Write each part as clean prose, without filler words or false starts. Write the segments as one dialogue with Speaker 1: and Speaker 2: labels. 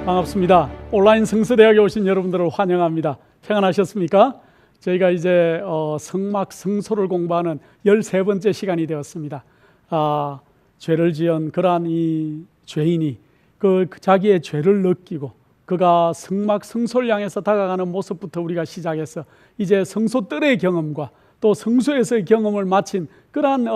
Speaker 1: 반갑습니다. 온라인 성서대학에 오신 여러분들을 환영합니다. 평안하셨습니까? 저희가 이제 성막 성소를 공부하는 13번째 시간이 되었습니다. 죄를 지은 그러한 이 죄인이 자기의 죄를 느끼고 그가 성막 성소를 향해서 다가가는 모습부터 우리가 시작해서 이제 성소뜰의 경험과 또 성소에서의 경험을 마친 그러한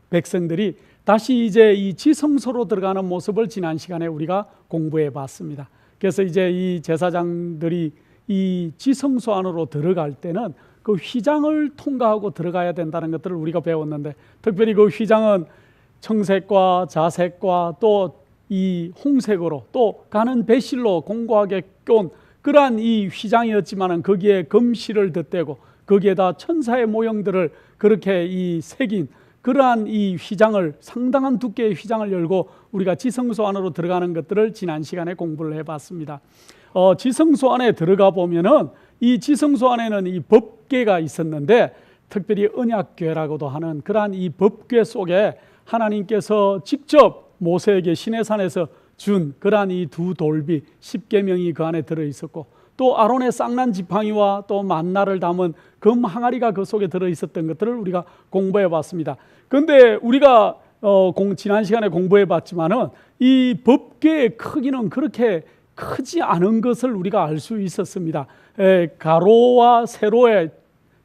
Speaker 1: 백성들이 다시 이제 이 지성소로 들어가는 모습을 지난 시간에 우리가 공부해 봤습니다. 그래서 이제 이 제사장들이 이 지성소 안으로 들어갈 때는 그 휘장을 통과하고 들어가야 된다는 것들을 우리가 배웠는데, 특별히 그 휘장은 청색과 자색과 또 이 홍색으로 또 가는 배실로 공고하게 껴온 그러한 이 휘장이었지만은 거기에 금실을 덧대고 거기에다 천사의 모형들을 그렇게 이 새긴 그러한 이 휘장을, 상당한 두께의 휘장을 열고 우리가 지성소 안으로 들어가는 것들을 지난 시간에 공부를 해봤습니다. 지성소 안에 들어가 보면은 이 지성소 안에는 이 법궤가 있었는데, 특별히 언약궤라고도 하는 그러한 이 법궤 속에 하나님께서 직접 모세에게 시내산에서 준 그러한 이 두 돌비 10계명이 그 안에 들어 있었고, 또 아론의 쌍난 지팡이와 또 만나를 담은 금 항아리가 그 속에 들어 있었던 것들을 우리가 공부해 봤습니다. 그런데 우리가 지난 시간에 공부해 봤지만은 이 법궤의 크기는 그렇게 크지 않은 것을 우리가 알 수 있었습니다. 가로와 세로의,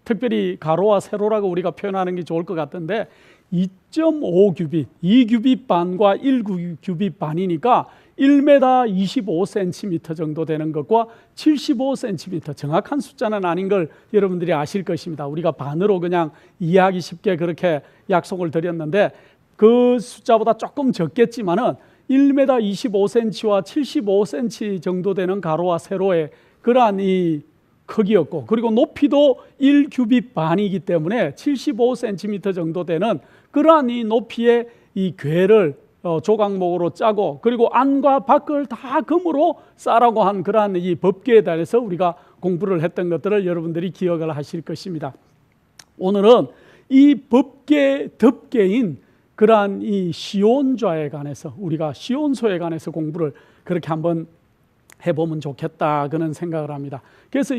Speaker 1: 특별히 가로와 세로라고 우리가 표현하는 게 좋을 것 같은데 2.5규빗, 2규빗 반과 1규빗 반이니까 1m 25cm 정도 되는 것과 75cm, 정확한 숫자는 아닌 걸 여러분들이 아실 것입니다. 우리가 반으로 그냥 이해하기 쉽게 그렇게 약속을 드렸는데 그 숫자보다 조금 적겠지만은 1m 25cm와 75cm 정도 되는 가로와 세로의 그러한 이 크기였고, 그리고 높이도 1규빗 반이기 때문에 75cm 정도 되는 그러한 이 높이의 이 궤를 조각목으로 짜고, 그리고 안과 밖을 다 금으로 싸라고 한 그러한 이 법궤에 대해서 우리가 공부를 했던 것들을 여러분들이 기억을 하실 것입니다. 오늘은 이 법궤 덮개인 그러한 이 시온좌에 관해서, 우리가 시온소에 관해서 공부를 그렇게 한번 해보면 좋겠다 그런 생각을 합니다. 그래서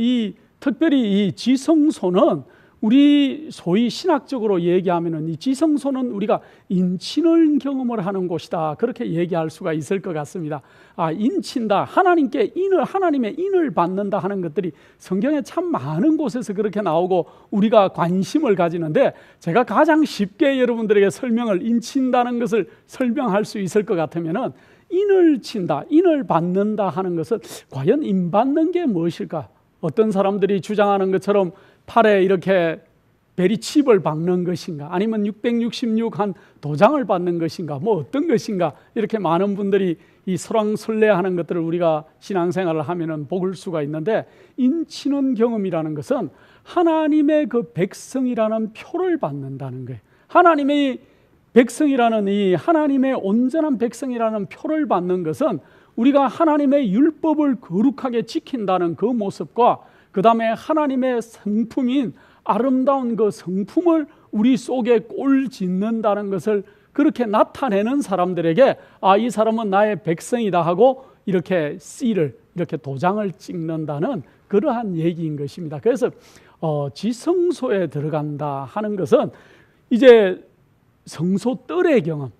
Speaker 1: 특별히 이 지성소는 우리 소위 신학적으로 얘기하면은 이 지성소는 우리가 인친을 경험을 하는 곳이다 그렇게 얘기할 수가 있을 것 같습니다. 인친다, 하나님의 인을 받는다 하는 것들이 성경에 참 많은 곳에서 그렇게 나오고 우리가 관심을 가지는데, 제가 가장 쉽게 여러분들에게 인친다는 것을 설명할 수 있을 것 같으면은 인을 친다, 인을 받는다 하는 것은 과연 인 받는 게 무엇일까? 어떤 사람들이 주장하는 것처럼 팔에 이렇게 베리칩을 박는 것인가, 아니면 666 한 도장을 받는 것인가, 뭐 어떤 것인가, 이렇게 많은 분들이 이 설왕설래하는 것들을 우리가 신앙생활을 하면은 볼 수가 있는데, 인치는 경험이라는 것은 하나님의 그 백성이라는 표를 받는다는 거예요. 하나님의 백성이라는 이 하나님의 온전한 백성이라는 표를 받는 것은 우리가 하나님의 율법을 거룩하게 지킨다는 그 모습과, 그 다음에 하나님의 성품인 아름다운 그 성품을 우리 속에 꼴 짓는다는 것을 그렇게 나타내는 사람들에게 이 사람은 나의 백성이다 하고 이렇게 씨를, 이렇게 도장을 찍는다는 그러한 얘기인 것입니다. 그래서 지성소에 들어간다 하는 것은 이제 성소뜰의 경험,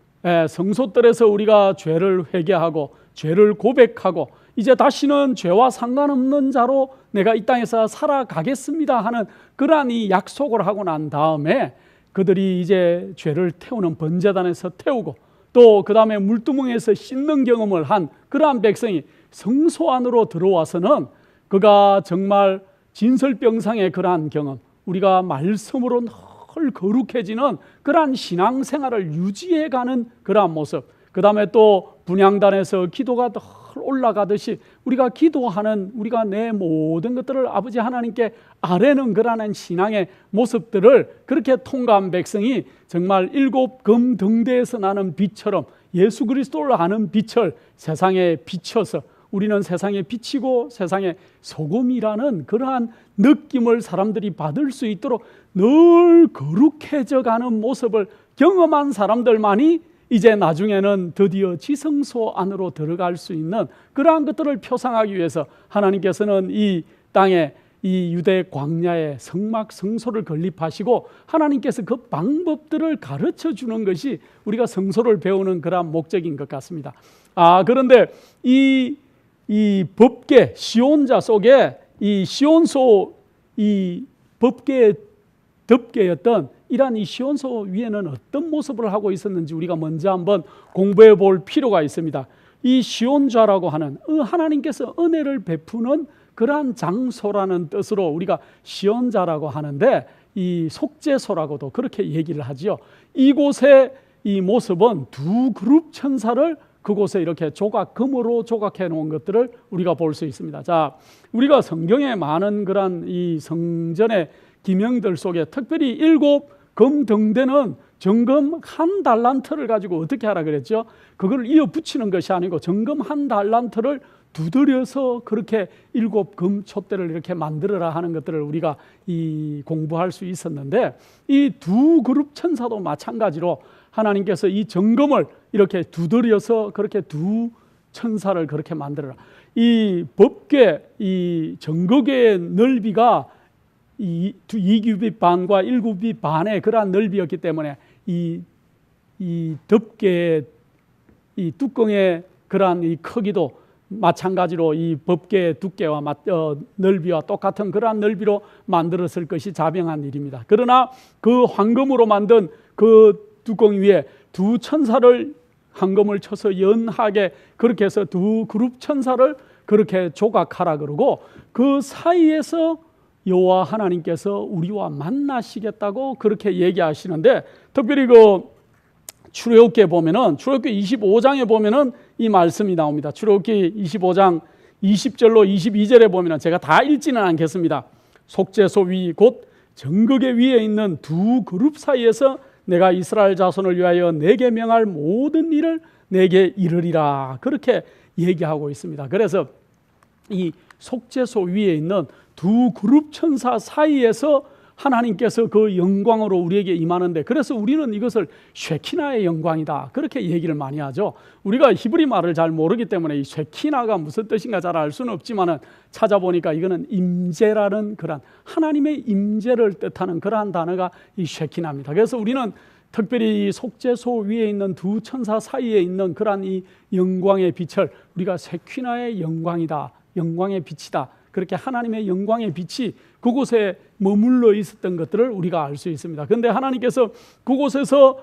Speaker 1: 성소뜰에서 우리가 죄를 회개하고 죄를 고백하고 이제 다시는 죄와 상관없는 자로 내가 이 땅에서 살아가겠습니다 하는 그러한 이 약속을 하고 난 다음에 그들이 이제 죄를 태우는 번제단에서 태우고, 또 그 다음에 물두멍에서 씻는 경험을 한 그러한 백성이 성소 안으로 들어와서는 그가 정말 진설병상의 그러한 경험, 우리가 말씀으로 늘 거룩해지는 그러한 신앙생활을 유지해가는 그러한 모습, 그 다음에 또 분향단에서 기도가 늘 올라가듯이 우리가 기도하는, 우리가 내 모든 것들을 아버지 하나님께 아뢰는 그러한 신앙의 모습들을 그렇게 통과한 백성이 정말 7금 등대에서 나는 빛처럼 예수 그리스도를 아는 빛을 세상에 비춰서 우리는 세상에 빛이고 세상에 소금이라는 그러한 느낌을 사람들이 받을 수 있도록 늘 거룩해져 가는 모습을 경험한 사람들만이 이제 나중에는 드디어 지성소 안으로 들어갈 수 있는 그러한 것들을 표상하기 위해서 하나님께서는 이 땅에 이 유대 광야에 성막 성소를 건립하시고 하나님께서 그 방법들을 가르쳐 주는 것이 우리가 성소를 배우는 그러한 목적인 것 같습니다. 그런데 이 법궤 시온자 속에 이 시온소 이 법궤의 덮개였던 이러한 이 시온소 위에는 어떤 모습을 하고 있었는지 우리가 먼저 한번 공부해 볼 필요가 있습니다. 이 시온좌라고 하는 하나님께서 은혜를 베푸는 그러한 장소라는 뜻으로 우리가 시온자라고 하는데 이 속죄소라고도 그렇게 얘기를 하지요. 이곳의 이 모습은 두 그룹 천사를 그곳에 이렇게 금으로 조각해 놓은 것들을 우리가 볼 수 있습니다. 자, 우리가 성경에 많은 그러한 이 성전의 기명들 속에 특별히 7 금등대는 정금 1 달란트를 가지고 어떻게 하라 그랬죠? 그걸 이어 붙이는 것이 아니고 정금 1 달란트를 두드려서 그렇게 7 금촛대를 이렇게 만들어라 하는 것들을 우리가 공부할 수 있었는데 이 두 그룹 천사도 마찬가지로 하나님께서 이 정금을 이렇게 두드려서 그렇게 두 천사를 그렇게 만들어라. 이 법궤, 이 정거궤의 넓이가 2규빗 반과 1규빗 반의 그러한 넓이였기 때문에 이 덮개의 이 뚜껑의 그러한 이 크기도 마찬가지로 이 법궤의 두께와 넓이와 똑같은 그러한 넓이로 만들었을 것이 자명한 일입니다. 그러나 그 황금으로 만든 그 뚜껑 위에 두 천사를 황금을 쳐서 연하게 그렇게 해서 두 그룹 천사를 그렇게 조각하라 그러고 그 사이에서 여호와 하나님께서 우리와 만나시겠다고 그렇게 얘기하시는데 특별히 그 출애굽기에 보면은 출애굽기 25장에 보면은 이 말씀이 나옵니다. 출애굽기 25장 20절로 22절에 보면은 제가 다 읽지는 않겠습니다. 속죄소 위 곧 정거궤 위에 있는 두 그룹 사이에서 내가 이스라엘 자손을 위하여 내게 명할 모든 일을 내게 이르리라 그렇게 얘기하고 있습니다. 그래서 이 속죄소 위에 있는 두 그룹 천사 사이에서 하나님께서 그 영광으로 우리에게 임하는데 그래서 우리는 이것을 쉐키나의 영광이다 그렇게 얘기를 많이 하죠. 우리가 히브리 말을 잘 모르기 때문에 이 쉐키나가 무슨 뜻인가 잘 알 수는 없지만 찾아보니까 이거는 임재라는 그런 하나님의 임재를 뜻하는 그러한 단어가 이 쉐키나입니다. 그래서 우리는 특별히 이 속죄소 위에 있는 두 천사 사이에 있는 그러한 이 영광의 빛을 우리가 쉐키나의 영광이다, 영광의 빛이다 그렇게 하나님의 영광의 빛이 그곳에 머물러 있었던 것들을 우리가 알 수 있습니다. 그런데 하나님께서 그곳에서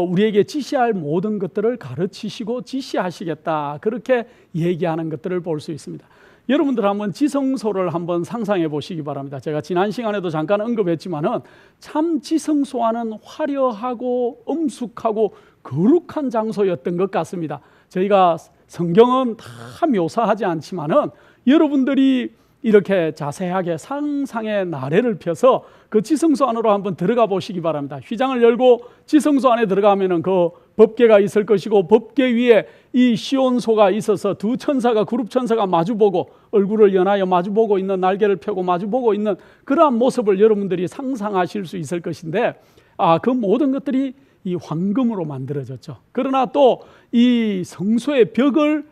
Speaker 1: 우리에게 지시할 모든 것들을 가르치시고 지시하시겠다 그렇게 얘기하는 것들을 볼 수 있습니다. 여러분들 한번 지성소를 한번 상상해 보시기 바랍니다. 제가 지난 시간에도 잠깐 언급했지만은 참 지성소와는 화려하고 엄숙하고 거룩한 장소였던 것 같습니다. 저희가 성경은 다 묘사하지 않지만은 여러분들이 이렇게 자세하게 상상의 나래를 펴서 그 지성소 안으로 한번 들어가 보시기 바랍니다. 휘장을 열고 지성소 안에 들어가면은 그 법궤가 있을 것이고 법궤 위에 이 시온소가 있어서 두 천사가 그룹 천사가 마주보고 얼굴을 연하여 마주보고 있는 날개를 펴고 마주보고 있는 그러한 모습을 여러분들이 상상하실 수 있을 것인데 그 모든 것들이 이 황금으로 만들어졌죠. 그러나 또 이 성소의 벽을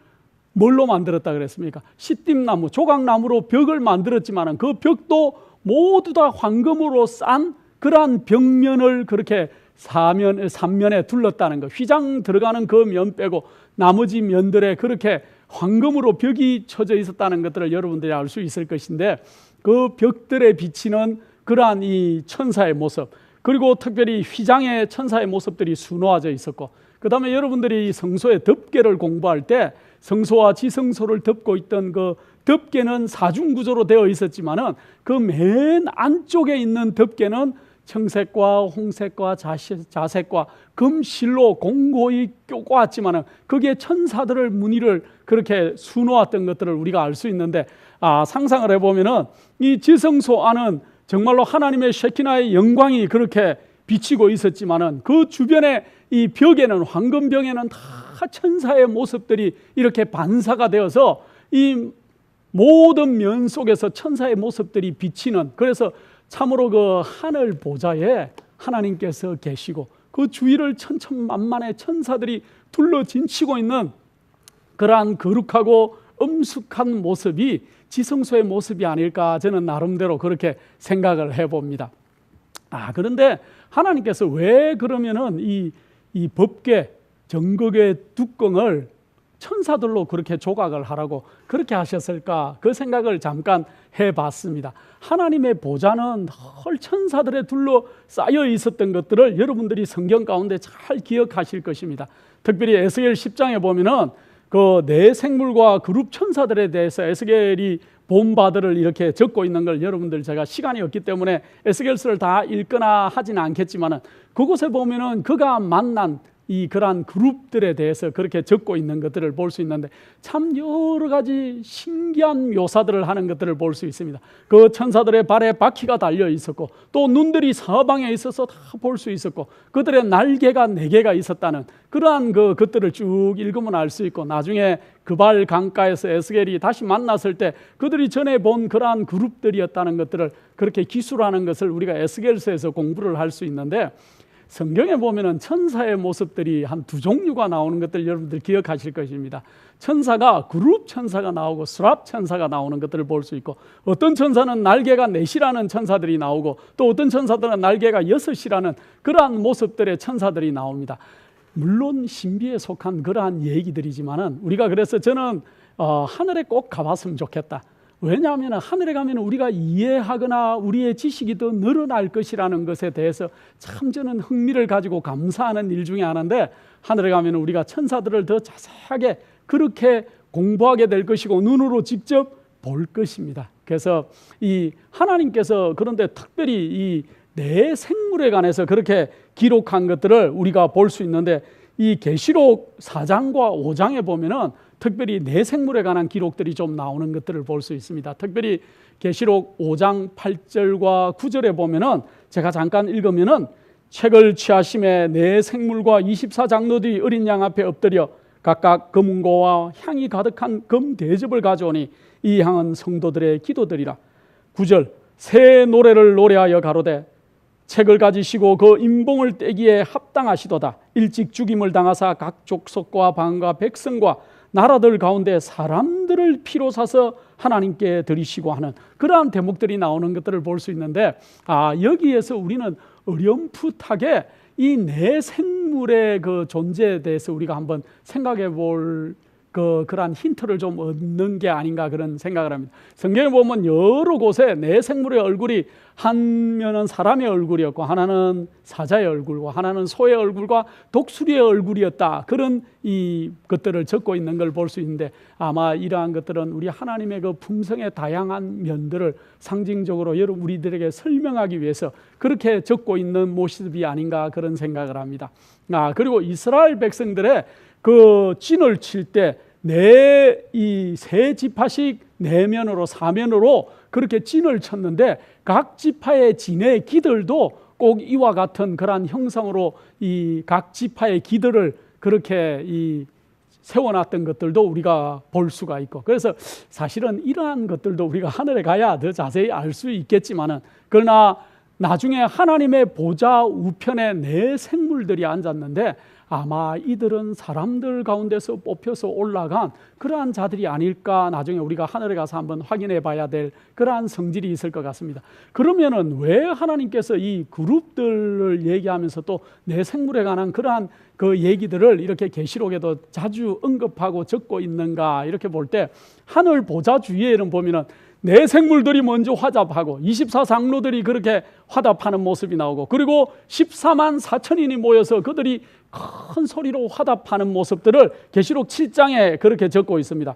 Speaker 1: 뭘로 만들었다 그랬습니까? 시띠나무, 조각나무로 벽을 만들었지만 그 벽도 모두 다 황금으로 싼 그러한 벽면을 그렇게 3면에 둘렀다는 것. 휘장 들어가는 그 면 빼고 나머지 면들에 그렇게 황금으로 벽이 쳐져 있었다는 것들을 여러분들이 알 수 있을 것인데 그 벽들에 비치는 그러한 이 천사의 모습 그리고 특별히 휘장의 천사의 모습들이 수놓아져 있었고 그 다음에 여러분들이 성소의 덮개를 공부할 때 성소와 지성소를 덮고 있던 그 덮개는 사중구조로 되어 있었지만은 그 맨 안쪽에 있는 덮개는 청색과 홍색과 자색과 금실로 공고히 꿰았지만은 거기에 천사들을 무늬를 그렇게 수놓았던 것들을 우리가 알 수 있는데 상상을 해보면은 이 지성소 안은 정말로 하나님의 쉐키나의 영광이 그렇게 비치고 있었지만은 그 주변에 이 벽에는 황금벽에는 다 천사의 모습들이 이렇게 반사가 되어서 이 모든 면 속에서 천사의 모습들이 비치는 그래서 참으로 그 하늘 보좌에 하나님께서 계시고 그 주위를 천천만만의 천사들이 둘러 진치고 있는 그러한 거룩하고 엄숙한 모습이 지성소의 모습이 아닐까, 저는 나름대로 그렇게 생각을 해봅니다. 그런데 하나님께서 왜 그러면은 이 법궤, 정극의 뚜껑을 천사들로 그렇게 조각을 하라고 그렇게 하셨을까, 그 생각을 잠깐 해봤습니다. 하나님의 보좌는 헐 천사들에 둘러싸여 있었던 것들을 여러분들이 성경 가운데 잘 기억하실 것입니다. 특별히 에스겔 10장에 보면은 그 네 생물과 그룹 천사들에 대해서 에스겔이 본바들을 이렇게 적고 있는 걸, 여러분들 제가 시간이 없기 때문에 에스겔서를 다 읽거나 하지는 않겠지만은 그곳에 보면은 그가 만난 이 그러한 그룹들에 대해서 그렇게 적고 있는 것들을 볼 수 있는데, 참 여러 가지 신기한 묘사들을 하는 것들을 볼 수 있습니다. 그 천사들의 발에 바퀴가 달려 있었고, 또 눈들이 사방에 있어서 다 볼 수 있었고, 그들의 날개가 4개가 있었다는 그러한 것들을 쭉 읽으면 알 수 있고, 나중에 그발 강가에서 에스겔이 다시 만났을 때 그들이 전에 본 그러한 그룹들이었다는 것들을 그렇게 기술하는 것을 우리가 에스겔서에서 공부를 할 수 있는데, 성경에 보면은 천사의 모습들이 한 2종류가 나오는 것들 여러분들 기억하실 것입니다. 천사가 그룹 천사가 나오고 스랍 천사가 나오는 것들을 볼 수 있고, 어떤 천사는 날개가 4이라는 천사들이 나오고, 또 어떤 천사들은 날개가 6이라는 그러한 모습들의 천사들이 나옵니다. 물론 신비에 속한 그러한 얘기들이지만은, 우리가 그래서 저는 하늘에 꼭 가봤으면 좋겠다. 왜냐하면 하늘에 가면 우리가 이해하거나 우리의 지식이 더 늘어날 것이라는 것에 대해서 참 저는 흥미를 가지고 감사하는 일 중에 하나인데, 하늘에 가면 우리가 천사들을 더 자세하게 그렇게 공부하게 될 것이고 눈으로 직접 볼 것입니다. 그래서 이 하나님께서 그런데 특별히 이 네 생물에 관해서 그렇게 기록한 것들을 우리가 볼 수 있는데, 이 계시록 4장과 5장에 보면은 특별히 네 생물에 관한 기록들이 좀 나오는 것들을 볼 수 있습니다. 특별히 계시록 5장 8절과 9절에 보면은, 제가 잠깐 읽으면은, 책을 취하심에 네 생물과 24장로들이 어린 양 앞에 엎드려 각각 금은고와 향이 가득한 금 대접을 가져오니 이 향은 성도들의 기도들이라. 9절, 새 노래를 노래하여 가로되 책을 가지시고 그 임봉을 떼기에 합당하시도다. 일찍 죽임을 당하사 각 족속과 방과 백성과 나라들 가운데 사람들을 피로 사서 하나님께 드리시고 하는 그러한 대목들이 나오는 것들을 볼 수 있는데, 여기에서 우리는 어렴풋하게 이 네 생물의 그 존재에 대해서 우리가 한번 생각해 볼 그러한 힌트를 좀 얻는 게 아닌가, 그런 생각을 합니다. 성경에 보면 여러 곳에 네 생물의 얼굴이, 한 면은 사람의 얼굴이었고, 하나는 사자의 얼굴과 하나는 소의 얼굴과 독수리의 얼굴이었다, 그런 이 것들을 적고 있는 걸 볼 수 있는데, 아마 이러한 것들은 우리 하나님의 그 품성의 다양한 면들을 상징적으로 여러분 우리들에게 설명하기 위해서 그렇게 적고 있는 모습이 아닌가, 그런 생각을 합니다. 그리고 이스라엘 백성들의 그 진을 칠 때 이 세 지파씩 내면으로 사면으로 그렇게 진을 쳤는데, 각 지파의 진의 기들도 꼭 이와 같은 그러한 형상으로 이 각 지파의 기들을 그렇게 세워놨던 것들도 우리가 볼 수가 있고, 그래서 사실은 이러한 것들도 우리가 하늘에 가야 더 자세히 알 수 있겠지만은, 그러나 나중에 하나님의 보좌 우편에 네 생물들이 앉았는데, 아마 이들은 사람들 가운데서 뽑혀서 올라간 그러한 자들이 아닐까, 나중에 우리가 하늘에 가서 한번 확인해 봐야 될 그러한 성질이 있을 것 같습니다. 그러면은 왜 하나님께서 이 그룹들을 얘기하면서 또 내 생물에 관한 그러한 그 얘기들을 이렇게 계시록에도 자주 언급하고 적고 있는가, 이렇게 볼 때 하늘 보좌 주위에는 보면은 네 생물들이 먼저 화답하고 24장로들이 그렇게 화답하는 모습이 나오고, 그리고 14만 4천인이 모여서 그들이 큰 소리로 화답하는 모습들을 계시록 7장에 그렇게 적고 있습니다.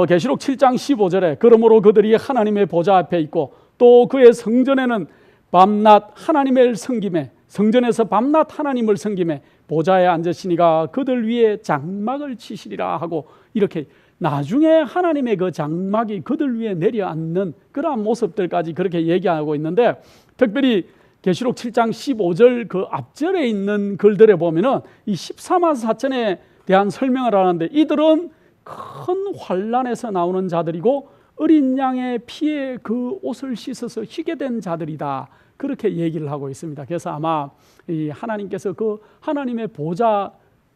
Speaker 1: 계시록 7장 15절에 그러므로 그들이 하나님의 보좌 앞에 있고 또 그의 성전에는 밤낮 하나님을 섬김에, 성전에서 밤낮 하나님을 섬김에 보좌에 앉으시니가 그들 위에 장막을 치시리라 하고, 이렇게 나중에 하나님의 그 장막이 그들 위에 내려앉는 그러한 모습들까지 그렇게 얘기하고 있는데, 특별히 계시록 7장 15절 그 앞절에 있는 글들에 보면은 이 14만 4천에 대한 설명을 하는데, 이들은 큰 환란에서 나오는 자들이고 어린 양의 피에 그 옷을 씻어서 희게 된 자들이다. 그렇게 얘기를 하고 있습니다. 그래서 아마 이 하나님께서 그 하나님의 보좌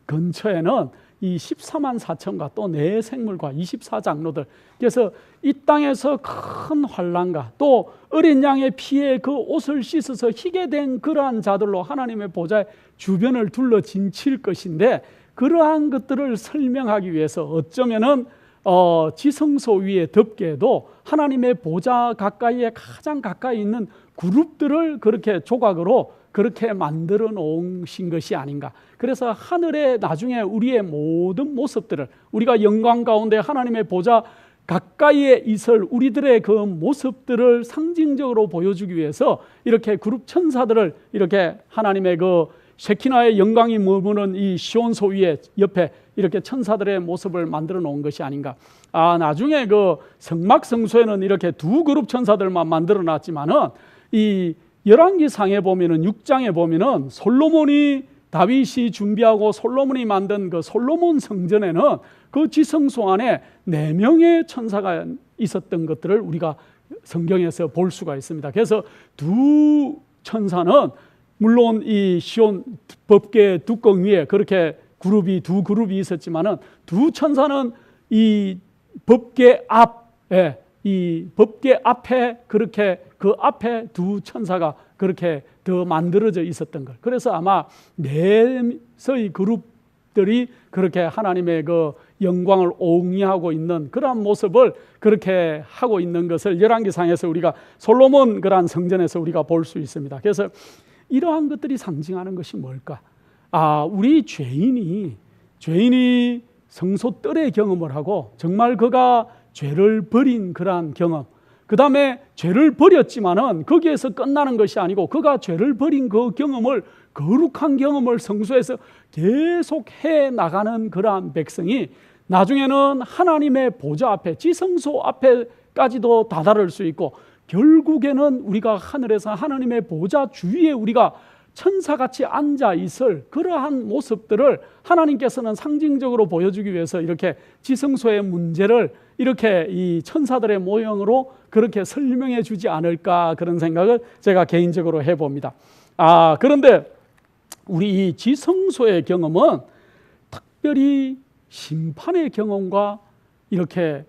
Speaker 1: 근처에는 이 14만 4천과 또 네 생물과 24장로들, 그래서 이 땅에서 큰 환난과 또 어린 양의 피에 그 옷을 씻어서 희게 된 그러한 자들로 하나님의 보좌의 주변을 둘러 진칠 것인데, 그러한 것들을 설명하기 위해서 어쩌면은 지성소 위에 덮개도 하나님의 보좌 가까이에 가장 가까이 있는 그룹들을 그렇게 조각으로 그렇게 만들어 놓으신 것이 아닌가. 그래서 하늘에 나중에 우리의 모든 모습들을, 우리가 영광 가운데 하나님의 보좌 가까이에 있을 우리들의 그 모습들을 상징적으로 보여주기 위해서 이렇게 그룹 천사들을 이렇게 하나님의 그 셰키나의 영광이 머무는 이 시온소 위에 옆에 이렇게 천사들의 모습을 만들어 놓은 것이 아닌가. 나중에 그 성막성소에는 이렇게 두 그룹 천사들만 만들어 놨지만은 이 열왕기상에 보면은 6장에 보면은 솔로몬이 다윗이 준비하고 솔로몬이 만든 그 솔로몬 성전에는 그 지성소 안에 4명의 천사가 있었던 것들을 우리가 성경에서 볼 수가 있습니다. 그래서 두 천사는 물론 이 시온 법궤 뚜껑 위에 그렇게 두 그룹이 있었지만은 두 천사는 이 법궤 앞에, 이 법궤 앞에 그렇게 그 앞에 두 천사가 그렇게 더 만들어져 있었던 것. 그래서 아마 네서의 그룹들이 그렇게 하나님의 그 영광을 옹이하고 있는 그러한 모습을 그렇게 하고 있는 것을 열왕기상에서 우리가 솔로몬 그러한 성전에서 우리가 볼 수 있습니다. 그래서 이러한 것들이 상징하는 것이 뭘까? 우리 죄인이 성소 뜰의 경험을 하고 정말 그가 죄를 버린 그러한 경험, 그 다음에 죄를 버렸지만은 거기에서 끝나는 것이 아니고 그가 죄를 버린 그 경험을, 거룩한 경험을 성소에서 계속 해 나가는 그러한 백성이 나중에는 하나님의 보좌 앞에, 지성소 앞에까지도 다다를 수 있고, 결국에는 우리가 하늘에서 하나님의 보좌 주위에 우리가 천사같이 앉아 있을 그러한 모습들을 하나님께서는 상징적으로 보여주기 위해서 이렇게 지성소의 문제를 이렇게 이 천사들의 모형으로 그렇게 설명해 주지 않을까, 그런 생각을 제가 개인적으로 해봅니다. 그런데 우리 이 지성소의 경험은 특별히 심판의 경험과 이렇게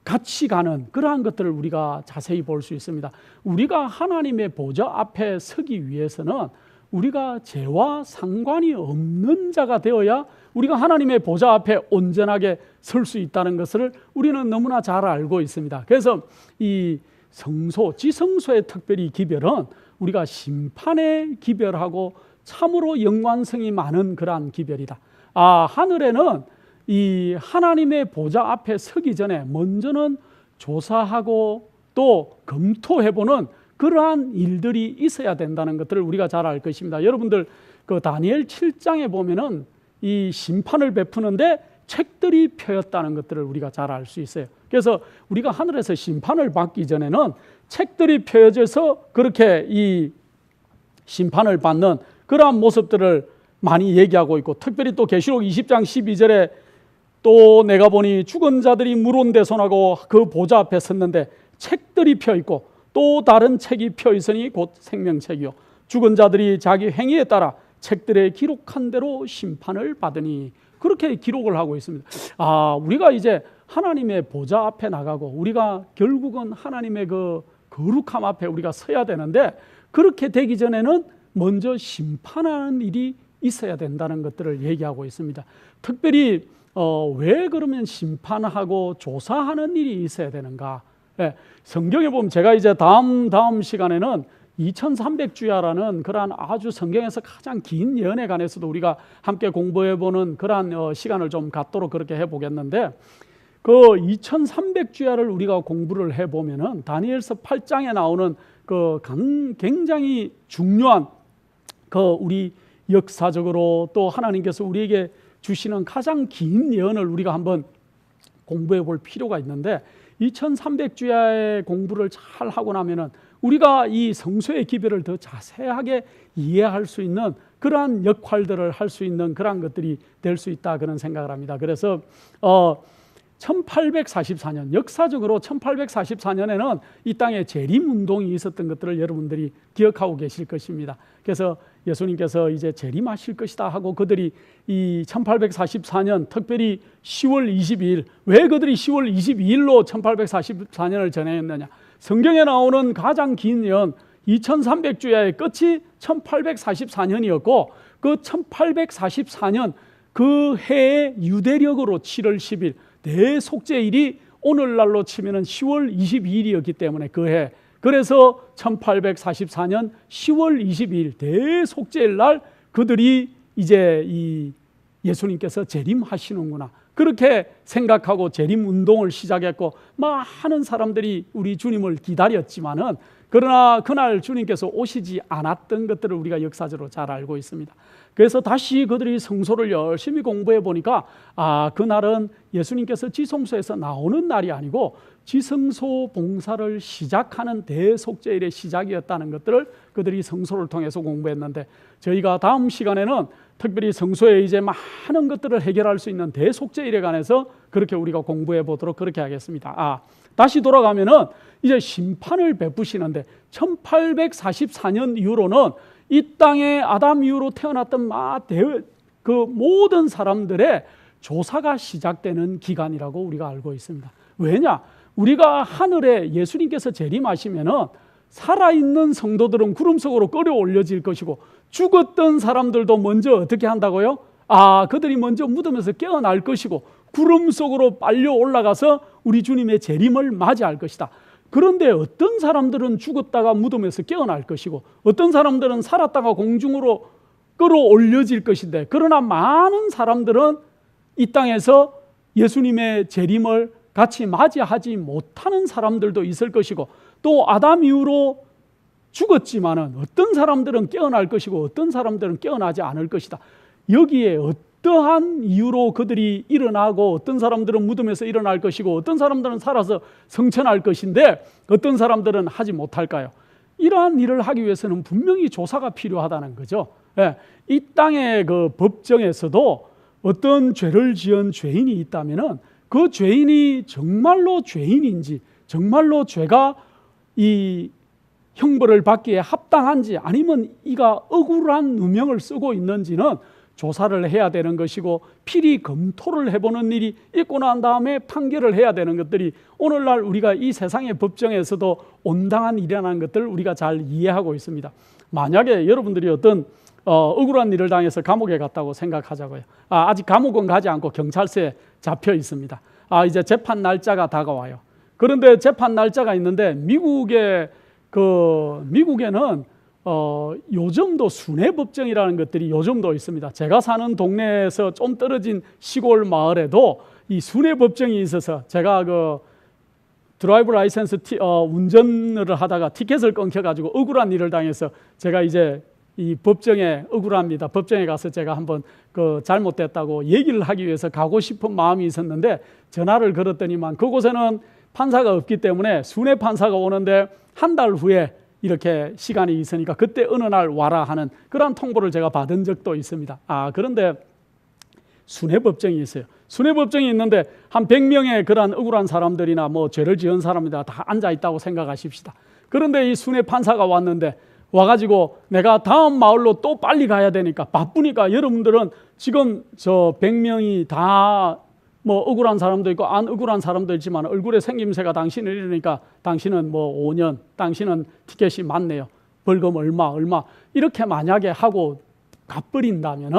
Speaker 1: 같이 가는 그러한 것들을 우리가 자세히 볼 수 있습니다. 우리가 하나님의 보좌 앞에 서기 위해서는 우리가 죄와 상관이 없는 자가 되어야 우리가 하나님의 보좌 앞에 온전하게 설 수 있다는 것을 우리는 너무나 잘 알고 있습니다. 그래서 이 성소, 지성소의 특별히 기별은 우리가 심판의 기별하고 참으로 연관성이 많은 그러한 기별이다. 하늘에는 이 하나님의 보좌 앞에 서기 전에 먼저는 조사하고 또 검토해보는 그러한 일들이 있어야 된다는 것들을 우리가 잘 알 것입니다. 여러분들 그 다니엘 7장에 보면은 이 심판을 베푸는데 책들이 펴였다는 것들을 우리가 잘 알 수 있어요. 그래서 우리가 하늘에서 심판을 받기 전에는 책들이 펴져서 그렇게 이 심판을 받는 그러한 모습들을 많이 얘기하고 있고, 특별히 또 계시록 20장 12절에 또 내가 보니 죽은 자들이 물온대손하고 그 보좌 앞에 섰는데 책들이 펴 있고 또 다른 책이 펴 있으니 곧 생명책이요 죽은 자들이 자기 행위에 따라 책들에 기록한 대로 심판을 받으니, 그렇게 기록을 하고 있습니다. 우리가 이제 하나님의 보좌 앞에 나가고 우리가 결국은 하나님의 그 거룩함 앞에 우리가 서야 되는데, 그렇게 되기 전에는 먼저 심판하는 일이 있어야 된다는 것들을 얘기하고 있습니다. 특별히 왜 그러면 심판하고 조사하는 일이 있어야 되는가? 성경에 보면 제가 이제 다음 시간에는 2300주야라는 그러한 아주 성경에서 가장 긴 예언에 관해서도 우리가 함께 공부해보는 그러한 시간을 좀 갖도록 그렇게 해보겠는데, 그 2300주야를 우리가 공부를 해보면은 다니엘서 8장에 나오는 그 굉장히 중요한 그 우리 역사적으로 또 하나님께서 우리에게 주시는 가장 긴 예언을 우리가 한번 공부해 볼 필요가 있는데, 2300주야의 공부를 잘 하고 나면은 우리가 이 성소의 기별을 더 자세하게 이해할 수 있는 그러한 역할들을 할 수 있는 그러한 것들이 될 수 있다, 그런 생각을 합니다. 그래서 1844년, 역사적으로 1844년에는 이 땅에 재림운동이 있었던 것들을 여러분들이 기억하고 계실 것입니다. 그래서 예수님께서 이제 재림하실 것이다 하고 그들이 이 1844년 특별히 10월 22일, 왜 그들이 10월 22일로 1844년을 정했느냐? 성경에 나오는 가장 긴 연 2300주야의 끝이 1844년이었고 그 1844년 그 해의 유대력으로 7월 10일 대속죄일이 오늘날로 치면 10월 22일이었기 때문에 그 해, 그래서 1844년 10월 22일 대속죄일 날 그들이 이제 이 예수님께서 재림하시는구나 그렇게 생각하고 재림운동을 시작했고 많은 사람들이 우리 주님을 기다렸지만은 그러나 그날 주님께서 오시지 않았던 것들을 우리가 역사적으로 잘 알고 있습니다. 그래서 다시 그들이 성소를 열심히 공부해 보니까 그날은 예수님께서 지성소에서 나오는 날이 아니고 지성소 봉사를 시작하는 대속죄일의 시작이었다는 것들을 그들이 성소를 통해서 공부했는데 저희가 다음 시간에는 특별히 성소에 이제 많은 것들을 해결할 수 있는 대속죄일에 관해서 그렇게 우리가 공부해 보도록 그렇게 하겠습니다. 다시 돌아가면은 이제 심판을 베푸시는데 1844년 이후로는 이 땅에 아담 이후로 태어났던 그 모든 사람들의 조사가 시작되는 기간이라고 우리가 알고 있습니다. 왜냐? 우리가 하늘에 예수님께서 재림하시면은 살아있는 성도들은 구름 속으로 끌어올려질 것이고 죽었던 사람들도 먼저 어떻게 한다고요? 그들이 먼저 무덤에서 깨어날 것이고 구름 속으로 빨려 올라가서 우리 주님의 재림을 맞이할 것이다. 그런데 어떤 사람들은 죽었다가 무덤에서 깨어날 것이고 어떤 사람들은 살았다가 공중으로 끌어올려질 것인데 그러나 많은 사람들은 이 땅에서 예수님의 재림을 같이 맞이하지 못하는 사람들도 있을 것이고 또 아담 이후로 죽었지만은 어떤 사람들은 깨어날 것이고 어떤 사람들은 깨어나지 않을 것이다. 여기에 어떠한 이유로 그들이 일어나고 어떤 사람들은 무덤에서 일어날 것이고 어떤 사람들은 살아서 성천할 것인데 어떤 사람들은 하지 못할까요? 이러한 일을 하기 위해서는 분명히 조사가 필요하다는 거죠. 이 땅의 그 법정에서도 어떤 죄를 지은 죄인이 있다면은 그 죄인이 정말로 죄인인지 정말로 죄가 이 형벌을 받기에 합당한지 아니면 이가 억울한 누명을 쓰고 있는지는 조사를 해야 되는 것이고 필히 검토를 해보는 일이 있고 난 다음에 판결을 해야 되는 것들이 오늘날 우리가 이 세상의 법정에서도 온당한 일이라는 것들을 우리가 잘 이해하고 있습니다. 만약에 여러분들이 어떤 억울한 일을 당해서 감옥에 갔다고 생각하자고요. 아직 감옥은 가지 않고 경찰서에 잡혀 있습니다. 이제 재판 날짜가 다가와요. 그런데 재판 날짜가 있는데 미국에는 요즘도 순회법정이라는 것들이 요즘도 있습니다. 제가 사는 동네에서 좀 떨어진 시골 마을에도 이 순회법정이 있어서 제가 그 드라이브 라이센스 운전을 하다가 티켓을 끊겨가지고 억울한 일을 당해서 제가 이제 이 법정에 억울합니다. 법정에 가서 제가 한번 그 잘못됐다고 얘기를 하기 위해서 가고 싶은 마음이 있었는데 전화를 걸었더니만 그곳에는 판사가 없기 때문에 순회 판사가 오는데 한 달 후에 이렇게 시간이 있으니까 그때 어느 날 와라 하는 그런 통보를 제가 받은 적도 있습니다. 그런데 순회법정이 있어요. 순회법정이 있는데 한 100명의 그런 억울한 사람들이나 뭐 죄를 지은 사람이다 다 앉아 있다고 생각하십시다. 그런데 이 순회 판사가 왔는데 와가지고 내가 다음 마을로 또 빨리 가야 되니까 바쁘니까 여러분들은 지금 저 100명이 다 뭐 억울한 사람도 있고 안 억울한 사람도 있지만 얼굴에 생김새가 당신을 이러니까 당신은 뭐 5년, 당신은 티켓이 많네요. 벌금 얼마 이렇게 만약에 하고 갚버린다면은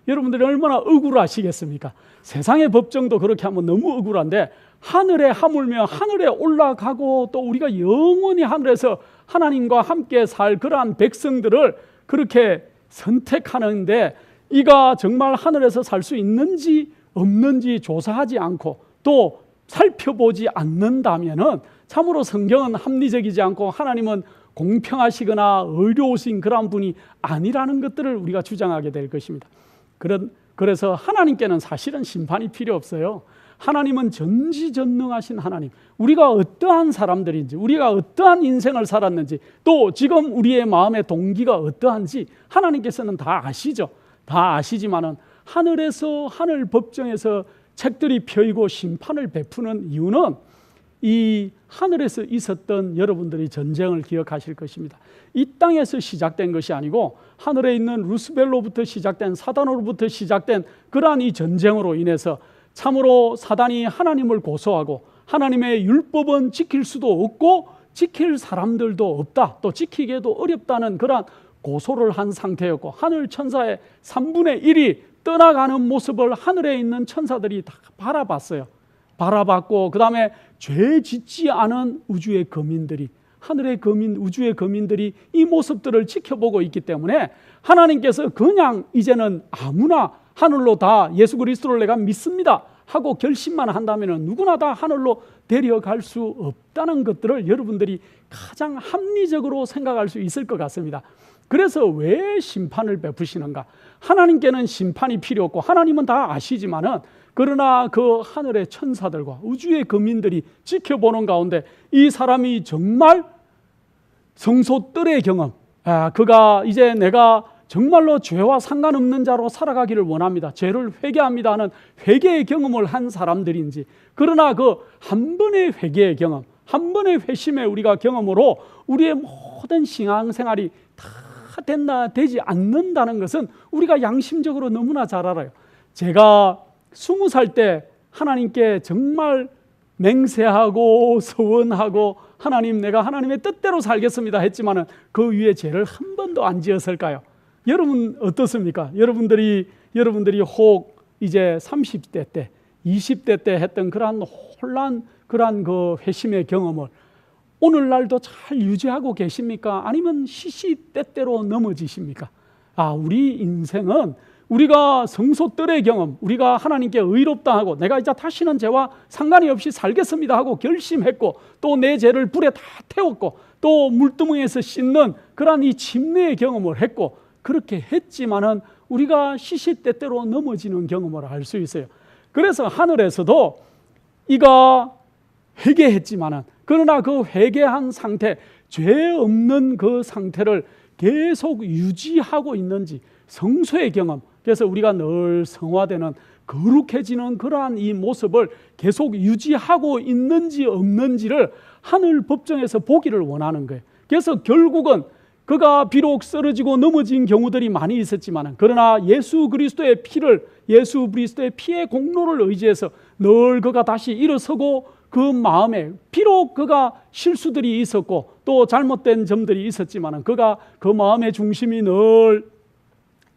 Speaker 1: 여러분들이 얼마나 억울하시겠습니까? 세상의 법정도 그렇게 하면 너무 억울한데 하늘에 하물며 하늘에 올라가고 또 우리가 영원히 하늘에서 하나님과 함께 살 그러한 백성들을 그렇게 선택하는데 이가 정말 하늘에서 살 수 있는지 없는지 조사하지 않고 또 살펴보지 않는다면은 참으로 성경은 합리적이지 않고 하나님은 공평하시거나 의로우신 그런 분이 아니라는 것들을 우리가 주장하게 될 것입니다. 그래서 하나님께는 사실은 심판이 필요 없어요. 하나님은 전지전능하신 하나님, 우리가 어떠한 사람들인지 우리가 어떠한 인생을 살았는지 또 지금 우리의 마음의 동기가 어떠한지 하나님께서는 다 아시죠. 다 아시지만은 하늘에서 하늘 법정에서 책들이 펴이고 심판을 베푸는 이유는 이 하늘에서 있었던 여러분들이 전쟁을 기억하실 것입니다. 이 땅에서 시작된 것이 아니고 하늘에 있는 루스벨로부터 시작된, 사단으로부터 시작된 그러한 이 전쟁으로 인해서 참으로 사단이 하나님을 고소하고 하나님의 율법은 지킬 수도 없고 지킬 사람들도 없다, 또 지키기에도 어렵다는 그러한 고소를 한 상태였고, 하늘 천사의 3분의 1이 떠나가는 모습을 하늘에 있는 천사들이 다 바라봤어요. 바라봤고, 그 다음에 죄 짓지 않은 우주의 거민들이, 하늘의 거민, 우주의 거민들이 이 모습들을 지켜보고 있기 때문에 하나님께서 그냥 이제는 아무나 하늘로 다 예수 그리스도를 내가 믿습니다 하고 결심만 한다면 누구나 다 하늘로 데려갈 수 없다는 것들을 여러분들이 가장 합리적으로 생각할 수 있을 것 같습니다. 그래서 왜 심판을 베푸시는가? 하나님께는 심판이 필요 없고 하나님은 다 아시지만은, 그러나 그 하늘의 천사들과 우주의 거민들이 지켜보는 가운데 이 사람이 정말 성소뜰의 경험, 그가 이제 내가 정말로 죄와 상관없는 자로 살아가기를 원합니다, 죄를 회개합니다 하는 회개의 경험을 한 사람들인지, 그러나 그 한 번의 회개의 경험, 한 번의 회심의 우리가 경험으로 우리의 모든 신앙생활이 다 되지 않는다는 것은 우리가 양심적으로 너무나 잘 알아요. 제가 20살 때 하나님께 정말 맹세하고 서원하고 하나님, 내가 하나님의 뜻대로 살겠습니다 했지만은 그 위에 죄를 한 번도 안 지었을까요? 여러분 어떻습니까? 여러분들이 혹 이제 30대 때, 20대 때 했던 그러한 혼란, 그러한 그 회심의 경험을 오늘날도 잘 유지하고 계십니까? 아니면 시시때때로 넘어지십니까? 우리 인생은 우리가 성소뜰의 경험, 우리가 하나님께 의롭다 하고 내가 이제 다시는 죄와 상관이 없이 살겠습니다 하고 결심했고, 또 내 죄를 불에 다 태웠고, 또 물두멍에서 씻는 그러한 이 침례의 경험을 했고, 그렇게 했지만은 우리가 시시때때로 넘어지는 경험을 알 수 있어요. 그래서 하늘에서도 이가 회개했지만은, 그러나 그 회개한 상태, 죄 없는 그 상태를 계속 유지하고 있는지, 성소의 경험, 그래서 우리가 늘 성화되는 거룩해지는 그러한 이 모습을 계속 유지하고 있는지 없는지를 하늘 법정에서 보기를 원하는 거예요. 그래서 결국은 그가 비록 쓰러지고 넘어진 경우들이 많이 있었지만, 그러나 예수 그리스도의 피의 공로를 의지해서 늘 그가 다시 일어서고, 그 마음에 비록 그가 실수들이 있었고 또 잘못된 점들이 있었지만 그가 그 마음의 중심이 늘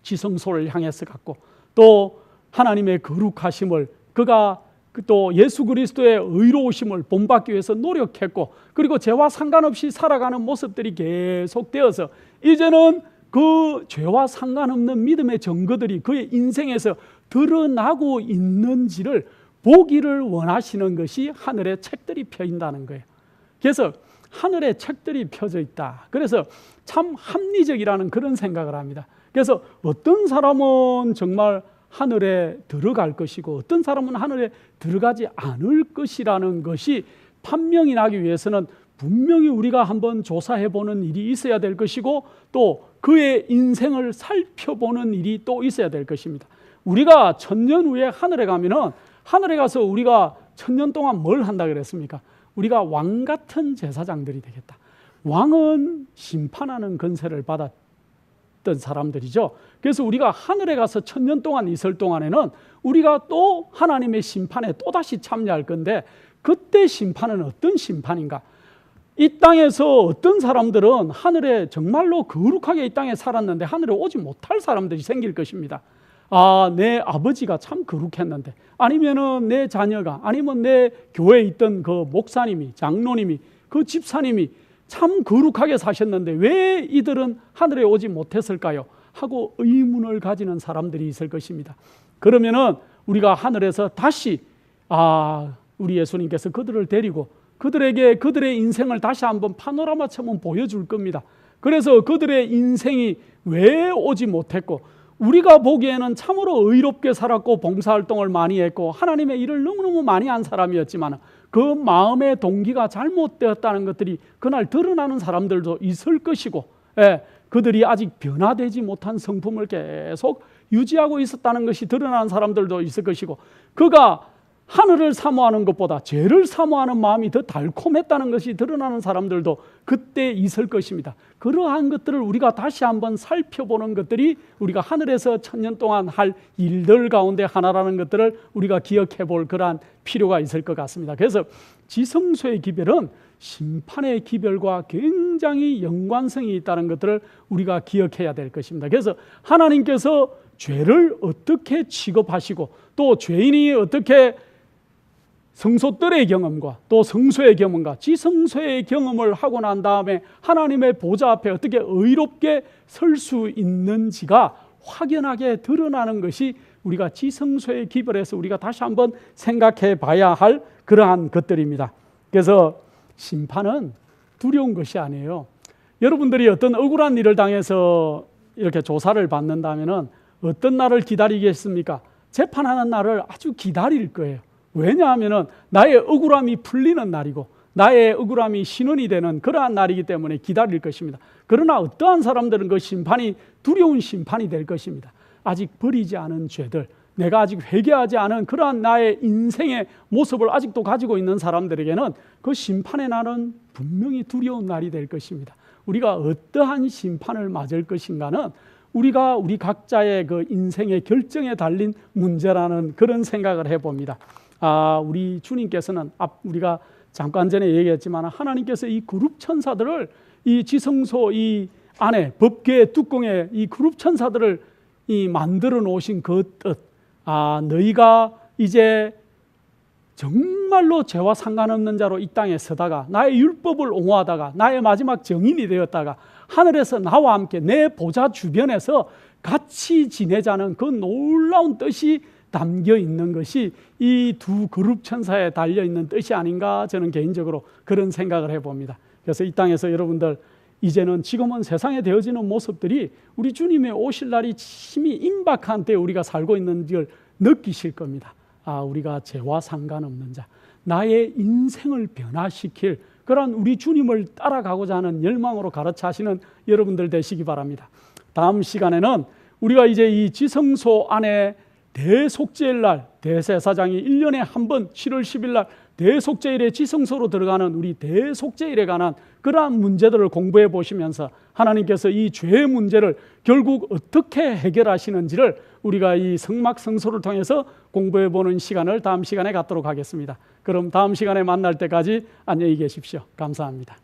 Speaker 1: 지성소를 향해서 갔고, 또 하나님의 거룩하심을, 그가 또 예수 그리스도의 의로우심을 본받기 위해서 노력했고, 그리고 죄와 상관없이 살아가는 모습들이 계속되어서 이제는 그 죄와 상관없는 믿음의 증거들이 그의 인생에서 드러나고 있는지를 보기를 원하시는 것이 하늘의 책들이 펴인다는 거예요. 그래서 하늘에 책들이 펴져 있다, 그래서 참 합리적이라는 그런 생각을 합니다. 그래서 어떤 사람은 정말 하늘에 들어갈 것이고 어떤 사람은 하늘에 들어가지 않을 것이라는 것이 판명이 나기 위해서는 분명히 우리가 한번 조사해보는 일이 있어야 될 것이고, 또 그의 인생을 살펴보는 일이 또 있어야 될 것입니다. 우리가 1000년 후에 하늘에 가면은, 하늘에 가서 우리가 1000년 동안 뭘 한다 그랬습니까? 우리가 왕 같은 제사장들이 되겠다. 왕은 심판하는 권세를 받았던 사람들이죠. 그래서 우리가 하늘에 가서 1000년 동안 있을 동안에는 우리가 또 하나님의 심판에 또다시 참여할 건데, 그때 심판은 어떤 심판인가? 이 땅에서 어떤 사람들은 하늘에 정말로 거룩하게 이 땅에 살았는데 하늘에 오지 못할 사람들이 생길 것입니다. 내 아버지가 참 거룩했는데, 아니면은 내 자녀가, 아니면 내 교회에 있던 그 목사님이, 장로님이, 그 집사님이 참 거룩하게 사셨는데 왜 이들은 하늘에 오지 못했을까요? 하고 의문을 가지는 사람들이 있을 것입니다. 그러면은 우리가 하늘에서 다시 우리 예수님께서 그들을 데리고 그들에게 그들의 인생을 다시 한번 파노라마처럼 보여줄 겁니다. 그래서 그들의 인생이 왜 오지 못했고, 우리가 보기에는 참으로 의롭게 살았고 봉사활동을 많이 했고 하나님의 일을 너무너무 많이 한 사람이었지만 그 마음의 동기가 잘못되었다는 것들이 그날 드러나는 사람들도 있을 것이고, 그들이 아직 변화되지 못한 성품을 계속 유지하고 있었다는 것이 드러나는 사람들도 있을 것이고, 그가 하늘을 사모하는 것보다 죄를 사모하는 마음이 더 달콤했다는 것이 드러나는 사람들도 그때 있을 것입니다. 그러한 것들을 우리가 다시 한번 살펴보는 것들이 우리가 하늘에서 1000년 동안 할 일들 가운데 하나라는 것들을 우리가 기억해 볼 그러한 필요가 있을 것 같습니다. 그래서 지성소의 기별은 심판의 기별과 굉장히 연관성이 있다는 것들을 우리가 기억해야 될 것입니다. 그래서 하나님께서 죄를 어떻게 취급하시고 또 죄인이 어떻게 성소들의 경험과 또 성소의 경험과 지성소의 경험을 하고 난 다음에 하나님의 보좌 앞에 어떻게 의롭게 설 수 있는지가 확연하게 드러나는 것이 우리가 지성소의 기별에서 우리가 다시 한번 생각해 봐야 할 그러한 것들입니다. 그래서 심판은 두려운 것이 아니에요. 여러분들이 어떤 억울한 일을 당해서 이렇게 조사를 받는다면 어떤 날을 기다리겠습니까? 재판하는 날을 아주 기다릴 거예요. 왜냐하면 나의 억울함이 풀리는 날이고 나의 억울함이 신원이 되는 그러한 날이기 때문에 기다릴 것입니다. 그러나 어떠한 사람들은 그 심판이 두려운 심판이 될 것입니다. 아직 버리지 않은 죄들, 내가 아직 회개하지 않은 그러한 나의 인생의 모습을 아직도 가지고 있는 사람들에게는 그 심판의 날은 분명히 두려운 날이 될 것입니다. 우리가 어떠한 심판을 맞을 것인가는 우리가 우리 각자의 그 인생의 결정에 달린 문제라는 그런 생각을 해봅니다. 우리 주님께서는 우리가 잠깐 전에 얘기했지만 하나님께서 이 그룹 천사들을 이 지성소 이 안에 법궤의 뚜껑에 이 그룹 천사들을 이 만들어 놓으신 그 뜻, 너희가 이제 정말로 죄와 상관없는 자로 이 땅에 서다가 나의 율법을 옹호하다가 나의 마지막 정인이 되었다가 하늘에서 나와 함께 내 보좌 주변에서 같이 지내자는 그 놀라운 뜻이 담겨 있는 것이 이 두 그룹 천사에 달려 있는 뜻이 아닌가 저는 개인적으로 그런 생각을 해봅니다. 그래서 이 땅에서 여러분들 이제는 지금은 세상에 되어지는 모습들이 우리 주님의 오실 날이 심히 임박한 때에 우리가 살고 있는 걸 느끼실 겁니다. 우리가 죄와 상관없는 자, 나의 인생을 변화시킬 그런 우리 주님을 따라가고자 하는 열망으로 가르쳐 하시는 여러분들 되시기 바랍니다. 다음 시간에는 우리가 이제 이 지성소 안에 대속죄일 날, 대제사장이 1년에 한 번 7월 10일 날 대속죄일에 지성소로 들어가는 우리 대속죄일에 관한 그러한 문제들을 공부해 보시면서 하나님께서 이 죄의 문제를 결국 어떻게 해결하시는지를 우리가 이 성막성소를 통해서 공부해 보는 시간을 다음 시간에 갖도록 하겠습니다. 그럼 다음 시간에 만날 때까지 안녕히 계십시오. 감사합니다.